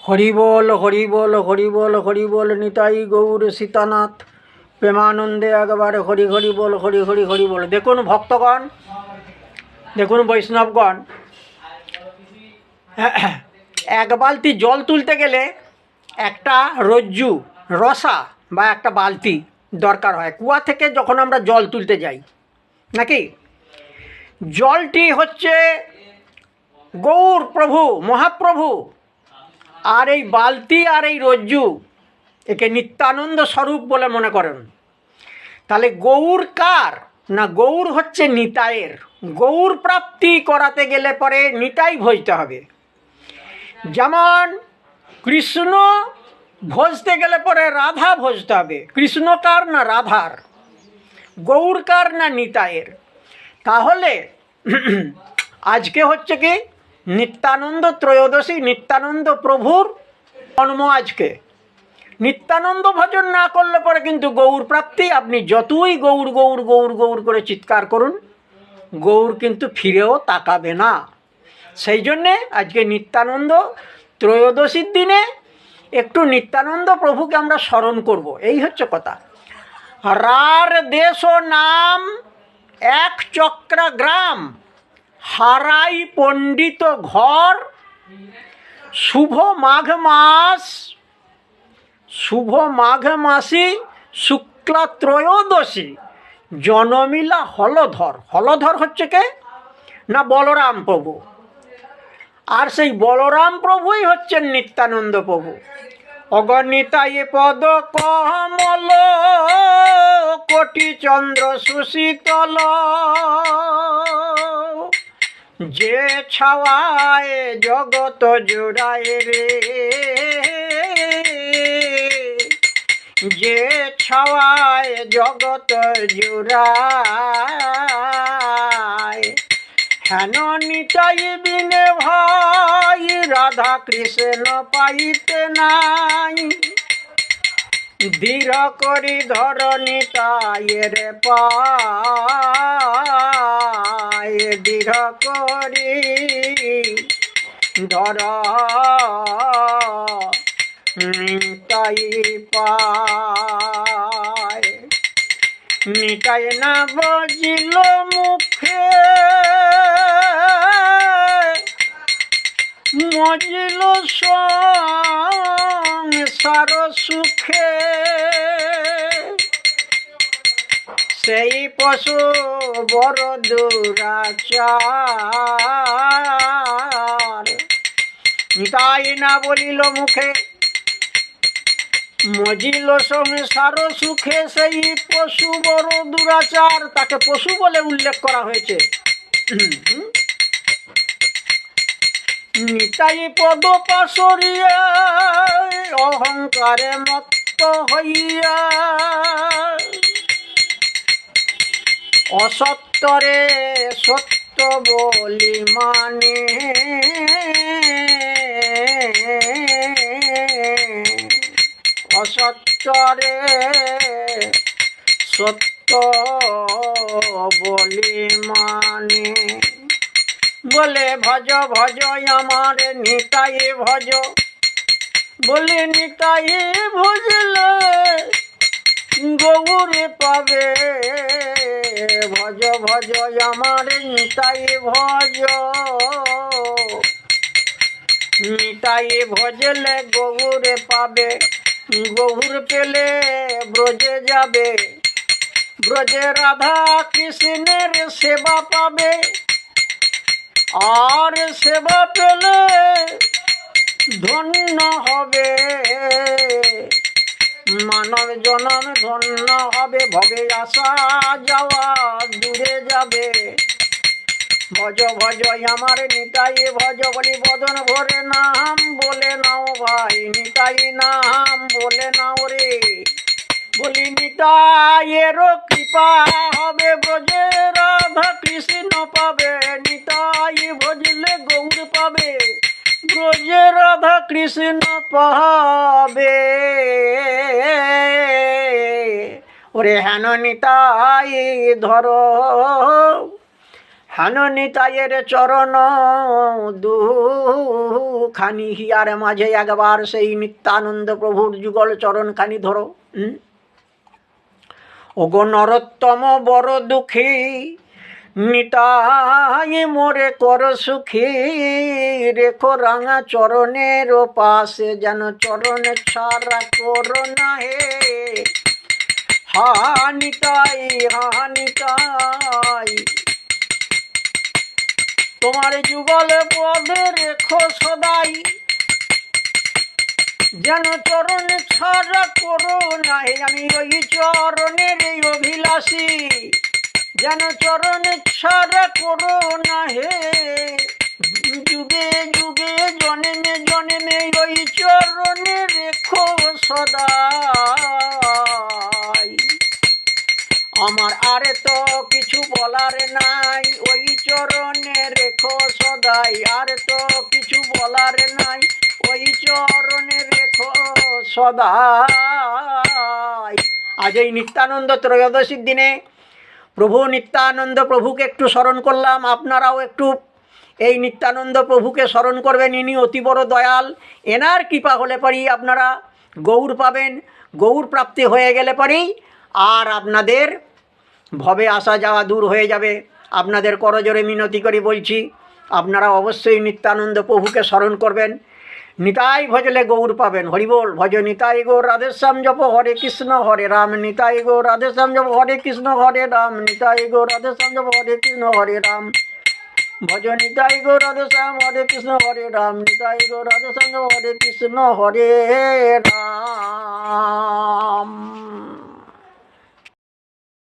হরি বল হরি বল হরি বল হরি বল নিতাই গৌর সীতানাথ প্রেমানন্দে একবারে হরি হরি বল হরি হরি হরি বল। দেখুন ভক্তগণ, দেখুন বৈষ্ণবগণ, এক বালতি জল তুলতে গেলে একটা রজ্জু রসা বা একটা বালতি দরকার হয়। কুয়া থেকে যখন আমরা জল তুলতে যাই, নাকি জলটি হচ্ছে গৌর প্রভু মহাপ্রভু, আর এই বালতি আর এই রজ্জু একে নিত্যানন্দ স্বরূপ বলে মনে করেন। তাহলে গৌর কার না? গৌর হচ্ছে নিতাইয়ের। গৌর প্রাপ্তি করাতে গেলে পরে নিতাই ভজতে হবে। যেমন কৃষ্ণ ভজতে গেলে পরে রাধা ভজতে হবে। কৃষ্ণ কার না? রাধার। গৌর কার না? নিতাইয়ের। তাহলে আজকে হচ্ছে কি নিত্যানন্দ ত্রয়োদশী, নিত্যানন্দ প্রভুর জন্ম আজকে। নিত্যানন্দ ভজন না করলে পরে কিন্তু গৌর প্রাপ্তি, আপনি যতই গৌর গৌর গৌর গৌর করে চিৎকার করুন, গৌর কিন্তু ফিরেও তাকাবে না। সেই জন্যে আজকে নিত্যানন্দ ত্রয়োদশীর দিনে একটু নিত্যানন্দ প্রভুকে আমরা স্মরণ করব, এই হচ্ছে কথা। রার দেশ নাম এক চক্রা গ্রাম, হারাই পণ্ডিত ঘর, শুভ মাঘ মাস, শুভ মাঘ মাসি শুক্লা ত্রয়োদশী, জনমিলা হলধর। হলধর হচ্ছে কে না? বলরাম প্রভু। আর সেই বলরাম প্রভুই হচ্ছেন নিত্যানন্দ প্রভু। অগণিতায় পদ কমল, কোটি চন্দ্র সুশীতল, যে ছাওয়ায় জগত জোড়ায় রে, যে ছাওয়ায় জগত জোড়ায়, হেন নিতাই বিনে ভাই রাধা কৃষ্ণ পাইতে নাই, ধীর করি ধর নিতাইয়ের পায়, ধীর করি ধর নিতাই পায়। নিতাই না বজিল মুখে, মজিল সংসার সুখে, সেই পশু বড় দুরাচার। নিতাই না বলিল মুখে, মজিল সংসার সুখে, সেই পশু বড় দুরাচার। তাকে পশু বলে উল্লেখ করা হয়েছে। নিতাই পদ পাশরিয়া, অহংকারে মত্ত হইয়া, অসত্যরে সত্য বলি মানে, অসত্যরে সত্য বলি মানে। বলে ভজ ভজ আমার নিতাই ভজ, বলে নিতাই ভজলে গৌরে পাবে, ভজ ভজ আমার নিতাই ভজ, নিতাই ভজলে গৌরে পাবে, গৌর পেলে ব্রজে যাবে, ব্রজে রাধা কৃষ্ণের সেবা পাবে, আর সেবা পেলে ধন্য হবে, মানব জনম ধন্য হবে, ভবে আসা যাওয়া দূরে যাবে। ভজ ভজ আমার নিতাই ভজ, বলি বদন ভরে নাম বলে নাও ভাই, নিতাই নাম বলে নাও রে। বলি নিতাইয়ের কৃপা হবে, ব্রজে রাধা কৃষ্ণ পাবে, নিতাই ভজলে গৌর পাবে, ব্রজে রাধা কৃষ্ণ পাবে। ওরে হেন নিতাই ধর, হেন নিতাইয়ের চরণ দুখানি হিয়ার মাঝে একবার সেই নিত্যানন্দ প্রভুর যুগল চরণখানি ধরো। ওগো নরোত্তম বড় দুঃখী, নিতাই মোরে কর সুখী, রেখো রাঙা চরণের পাশে, যেন চরণ ছাড়া করো না হে। হা নিতাই, হা নিতাই, তোমার যুগল পদে রেখো সদাই, যেন চরণ ছাড়া করো না হে। আমি ওই চরণের এই অভিলাষী, যেন চরণ ছাড়া করো না হে। যুগে যুগে জন্মে জন্মে ওই চরণে রেখো সদাই। আমার আর তো কিছু বলার নাই, ওই চরণে রেখো সদাই। আর তো কিছু বলার নাই, ওই চরণে রেখো সদাই। আজ এই নিত্যানন্দ ত্রয়োদশীর দিনে প্রভু নিত্যানন্দ প্রভুকে একটু স্মরণ করলাম। আপনারাও একটু এই নিত্যানন্দ প্রভুকে স্মরণ করবেন। ইনি অতি বড় দয়াল। এনার কৃপা হলে পরেই আপনারা গৌর পাবেন। গৌর প্রাপ্তি হয়ে গেলে পরেই আর আপনাদের ভবে আসা যাওয়া দূর হয়ে যাবে। আপনাদের করজোরে মিনতি করে বলছি, আপনারা অবশ্যই নিত্যানন্দ প্রভুকে স্মরণ করবেন। নিতাই ভজলে গৌর পাবেন। হরিবোল। ভজ নিতাই গৌর রাধেশ্যাম জপ হরে কৃষ্ণ হরে রাম। নিতাই গৌর রাধেশ্যাম জপ হরে কৃষ্ণ হরে রাম। নিতাই গৌর রাধেশ্যাম জপ হরে কৃষ্ণ হরে রাম। ভজ নিতাই গৌর রাধেশ্যাম হরে কৃষ্ণ হরে রাম। নিতাই গৌর রাধেশ্যাম জপ হরে কৃষ্ণ হরে রাম।